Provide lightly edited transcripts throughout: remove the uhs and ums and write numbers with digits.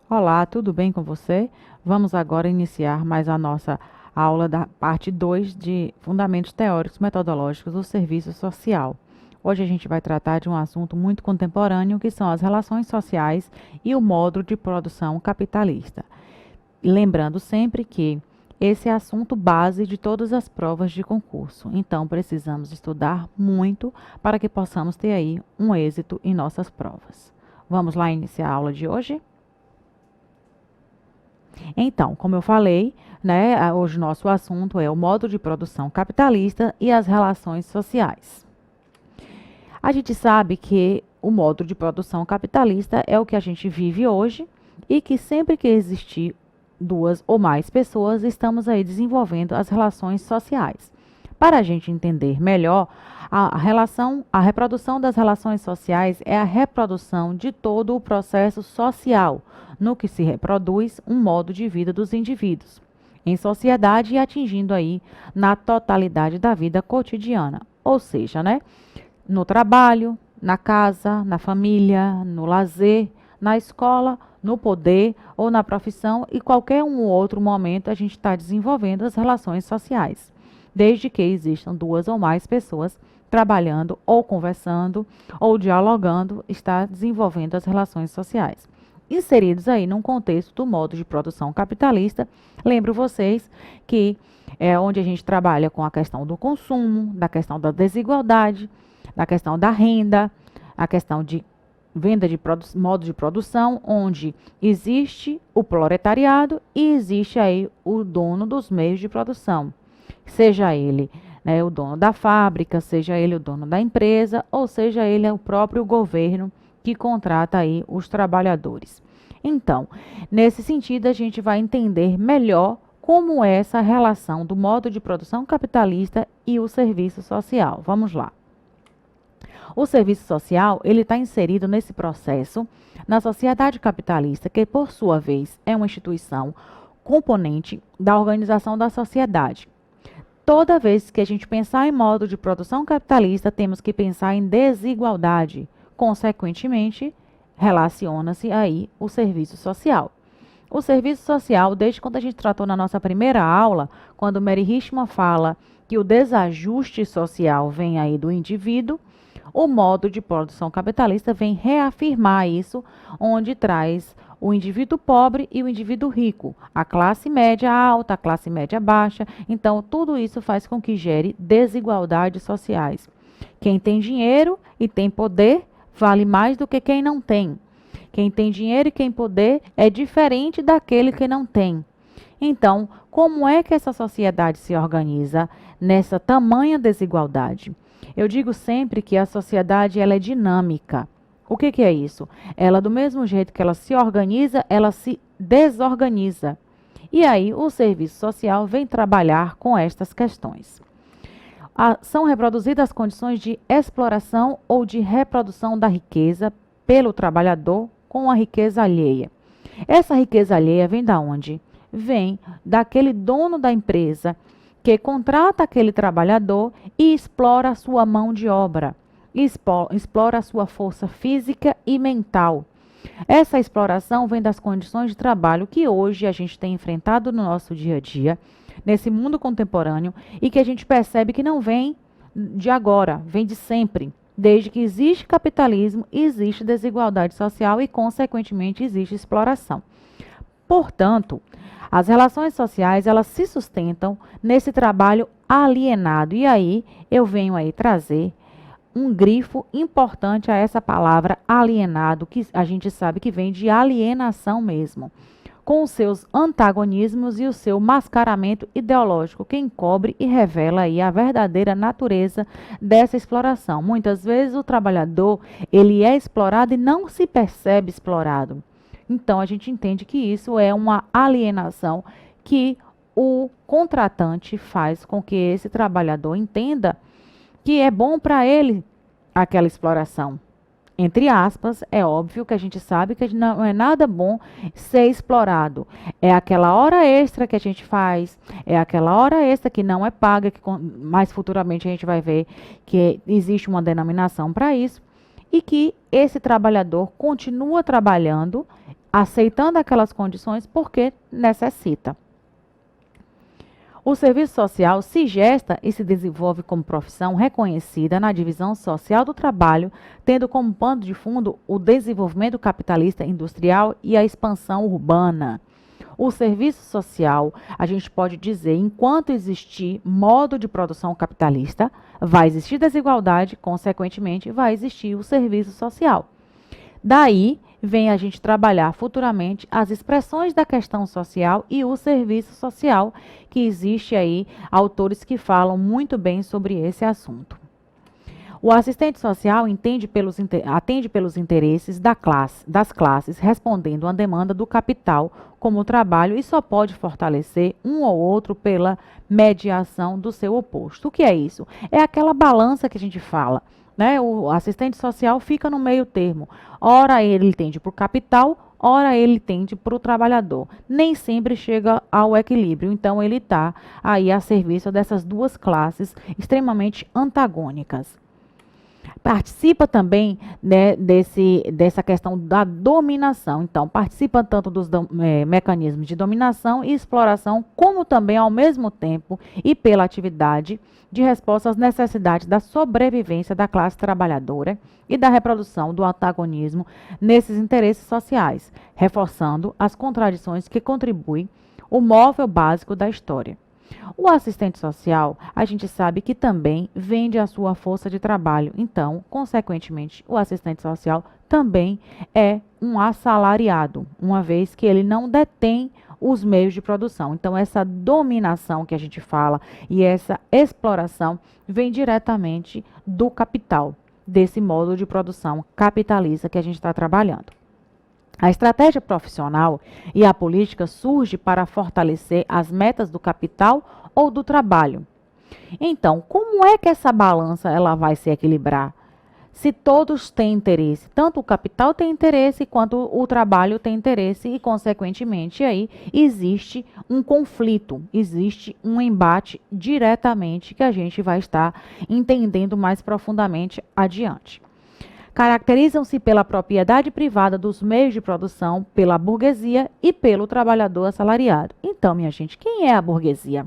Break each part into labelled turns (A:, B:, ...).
A: Olá, tudo bem com você? Vamos agora iniciar mais a nossa aula da parte 2 de Fundamentos Teóricos Metodológicos do Serviço Social. Hoje a gente vai tratar de um assunto muito contemporâneo, que são as relações sociais e o modo de produção capitalista. Lembrando sempre que esse é assunto base de todas as provas de concurso, então precisamos estudar muito para que possamos ter aí um êxito em nossas provas. Vamos lá iniciar a aula de hoje? Então, como eu falei, né, hoje nosso assunto é o modo de produção capitalista e as relações sociais. A gente sabe que o modo de produção capitalista é o que a gente vive hoje e que sempre que existir duas ou mais pessoas, estamos aí desenvolvendo as relações sociais. Para a gente entender melhor, a reprodução das relações sociais é a reprodução de todo o processo social, no que se reproduz um modo de vida dos indivíduos, em sociedade e atingindo aí na totalidade da vida cotidiana, ou seja, né, no trabalho, na casa, na família, no lazer, na escola, no poder ou na profissão e qualquer um outro momento a gente está desenvolvendo as relações sociais, desde que existam duas ou mais pessoas trabalhando ou conversando ou dialogando, está desenvolvendo as relações sociais. Inseridos aí num contexto do modo de produção capitalista, lembro vocês que é onde a gente trabalha com a questão do consumo, da questão da desigualdade, da questão da renda, a questão de venda de modo de produção, onde existe o proletariado e existe aí o dono dos meios de produção, seja ele, né, o dono da fábrica, seja ele o dono da empresa, ou seja ele o próprio governo que contrata aí os trabalhadores. Então, nesse sentido, a gente vai entender melhor como é essa relação do modo de produção capitalista e o serviço social. Vamos lá. O serviço social, ele está inserido nesse processo na sociedade capitalista, que por sua vez é uma instituição componente da organização da sociedade. Toda vez que a gente pensar em modo de produção capitalista, temos que pensar em desigualdade. Consequentemente, relaciona-se aí o serviço social. O serviço social, desde quando a gente tratou na nossa primeira aula, quando Mary Richman fala que o desajuste social vem aí do indivíduo, o modo de produção capitalista vem reafirmar isso, onde traz o indivíduo pobre e o indivíduo rico, a classe média alta, a classe média baixa. Então, tudo isso faz com que gere desigualdades sociais. Quem tem dinheiro e tem poder vale mais do que quem não tem. Quem tem dinheiro e quem poder é diferente daquele que não tem. Então, como é que essa sociedade se organiza nessa tamanha desigualdade? Eu digo sempre que a sociedade ela é dinâmica. O que é isso? Ela, do mesmo jeito que ela se organiza, ela se desorganiza. E aí o serviço social vem trabalhar com estas questões. São reproduzidas as condições de exploração ou de reprodução da riqueza pelo trabalhador com a riqueza alheia. Essa riqueza alheia vem da onde? Vem daquele dono da empresa que contrata aquele trabalhador e explora a sua mão de obra, explora a sua força física e mental. Essa exploração vem das condições de trabalho que hoje a gente tem enfrentado no nosso dia a dia, nesse mundo contemporâneo, e que a gente percebe que não vem de agora, vem de sempre. Desde que existe capitalismo, existe desigualdade social e, consequentemente, existe exploração. Portanto, as relações sociais, elas se sustentam nesse trabalho alienado. E aí, eu venho aí trazer um grifo importante a essa palavra alienado, que a gente sabe que vem de alienação mesmo, com os seus antagonismos e o seu mascaramento ideológico, que encobre e revela aí a verdadeira natureza dessa exploração. Muitas vezes o trabalhador, ele é explorado e não se percebe explorado. Então, a gente entende que isso é uma alienação que o contratante faz com que esse trabalhador entenda que é bom para ele aquela exploração. Entre aspas, é óbvio que a gente sabe que não é nada bom ser explorado. É aquela hora extra que a gente faz, é aquela hora extra que não é paga, que mais futuramente a gente vai ver que existe uma denominação para isso, e que esse trabalhador continua trabalhando aceitando aquelas condições porque necessita. O serviço social se gesta e se desenvolve como profissão reconhecida na divisão social do trabalho, tendo como pano de fundo o desenvolvimento capitalista industrial e a expansão urbana. O serviço social, a gente pode dizer, enquanto existir modo de produção capitalista, vai existir desigualdade, consequentemente, vai existir o serviço social. Daí vem a gente trabalhar futuramente as expressões da questão social e o serviço social, que existe aí autores que falam muito bem sobre esse assunto. O assistente social atende pelos interesses das classes, respondendo à demanda do capital como trabalho e só pode fortalecer um ou outro pela mediação do seu oposto. O que é isso? É aquela balança que a gente fala, né? O assistente social fica no meio termo. Ora ele tende para o capital, ora ele tende para o trabalhador. Nem sempre chega ao equilíbrio, então ele está aí a serviço dessas duas classes extremamente antagônicas. Participa também, né, dessa questão da dominação. Então, participa tanto dos mecanismos de dominação e exploração, como também, ao mesmo tempo, e pela atividade de resposta às necessidades da sobrevivência da classe trabalhadora e da reprodução do antagonismo nesses interesses sociais, reforçando as contradições que contribuem o móvel básico da história. O assistente social, a gente sabe que também vende a sua força de trabalho. Então, consequentemente, o assistente social também é um assalariado, uma vez que ele não detém os meios de produção. Então, essa dominação que a gente fala e essa exploração vem diretamente do capital, desse modo de produção capitalista que a gente está trabalhando. A estratégia profissional e a política surge para fortalecer as metas do capital ou do trabalho. Então, como é que essa balança ela vai se equilibrar? Se todos têm interesse, tanto o capital tem interesse quanto o trabalho tem interesse e, consequentemente, aí existe um conflito, existe um embate diretamente que a gente vai estar entendendo mais profundamente adiante. Caracterizam-se pela propriedade privada dos meios de produção, pela burguesia e pelo trabalhador assalariado. Então, minha gente, quem é a burguesia?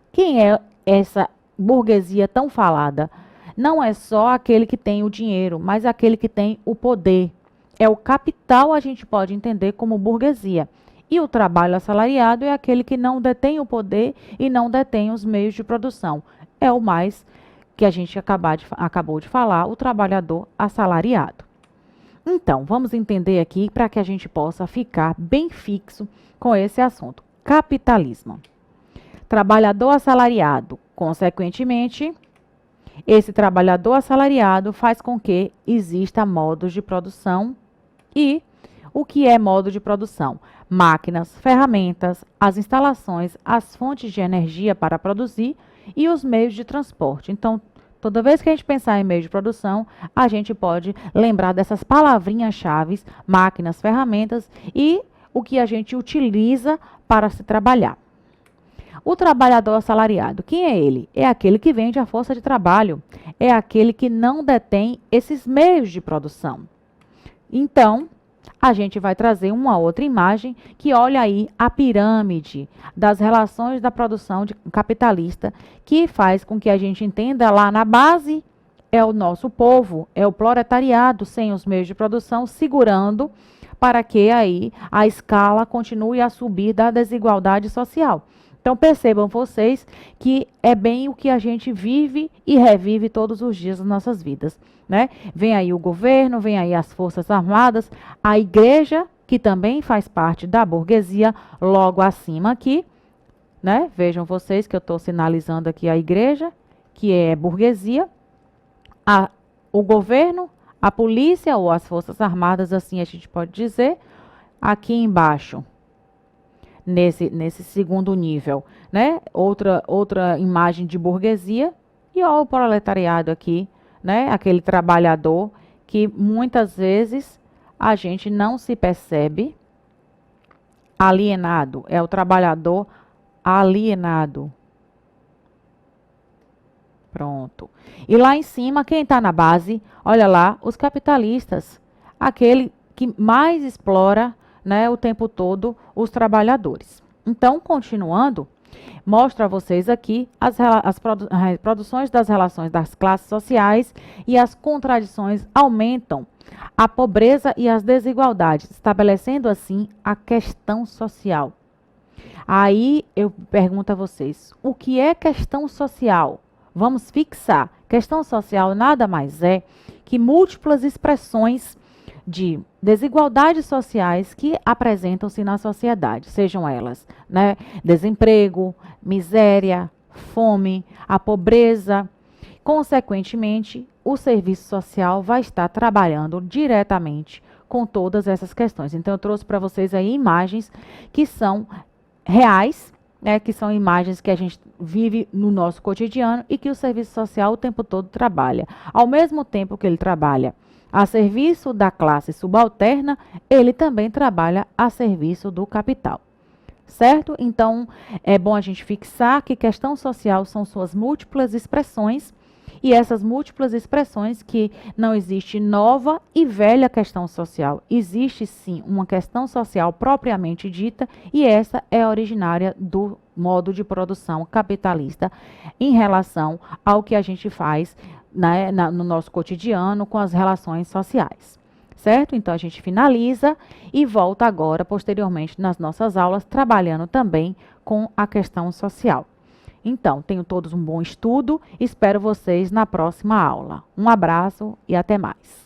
A: Quem é essa burguesia tão falada? Não é só aquele que tem o dinheiro, mas aquele que tem o poder. É o capital, a gente pode entender como burguesia. E o trabalho assalariado é aquele que não detém o poder e não detém os meios de produção. É o mais que a gente acabou de falar, o trabalhador assalariado. Então, vamos entender aqui para que a gente possa ficar bem fixo com esse assunto. Capitalismo. Trabalhador assalariado. Consequentemente, esse trabalhador assalariado faz com que exista modos de produção e o que é modo de produção? Máquinas, ferramentas, as instalações, as fontes de energia para produzir e os meios de transporte. Então, toda vez que a gente pensar em meio de produção, a gente pode lembrar dessas palavrinhas-chave, máquinas, ferramentas e o que a gente utiliza para se trabalhar. O trabalhador assalariado, quem é ele? É aquele que vende a força de trabalho, é aquele que não detém esses meios de produção. Então, a gente vai trazer uma outra imagem que olha aí a pirâmide das relações da produção capitalista, que faz com que a gente entenda lá na base é o nosso povo, é o proletariado sem os meios de produção, segurando para que aí a escala continue a subir da desigualdade social. Então percebam vocês que é bem o que a gente vive e revive todos os dias das nossas vidas, né? Vem aí o governo, vem aí as Forças Armadas, a igreja, que também faz parte da burguesia, logo acima aqui, né? Vejam vocês que eu estou sinalizando aqui a igreja, que é burguesia, o governo, a polícia ou as Forças Armadas, assim a gente pode dizer, aqui embaixo. Nesse segundo nível, né? Outra imagem de burguesia e ó, o proletariado aqui, né? Aquele trabalhador que muitas vezes a gente não se percebe alienado, é o trabalhador alienado. Pronto. E lá em cima, quem está na base? Olha lá, os capitalistas, aquele que mais explora, né, o tempo todo os trabalhadores. Então, continuando, mostro a vocês aqui as produções das relações das classes sociais e as contradições aumentam a pobreza e as desigualdades, estabelecendo assim a questão social. Aí eu pergunto a vocês, o que é questão social? Vamos fixar. Questão social nada mais é que múltiplas expressões de desigualdades sociais que apresentam-se na sociedade, sejam elas, né, desemprego, miséria, fome, a pobreza. Consequentemente, o serviço social vai estar trabalhando diretamente com todas essas questões. Então, eu trouxe para vocês aí imagens que são reais, né, que são imagens que a gente vive no nosso cotidiano e que o serviço social o tempo todo trabalha. Ao mesmo tempo que ele trabalha a serviço da classe subalterna, ele também trabalha a serviço do capital. Certo? Então, é bom a gente fixar que questão social são suas múltiplas expressões, e essas múltiplas expressões que não existe nova e velha questão social. Existe sim uma questão social propriamente dita, e essa é originária do modo de produção capitalista em relação ao que a gente faz, né, no nosso cotidiano com as relações sociais. Certo? Então, a gente finaliza e volta agora, posteriormente, nas nossas aulas, trabalhando também com a questão social. Então, tenham todos um bom estudo, espero vocês na próxima aula. Um abraço e até mais.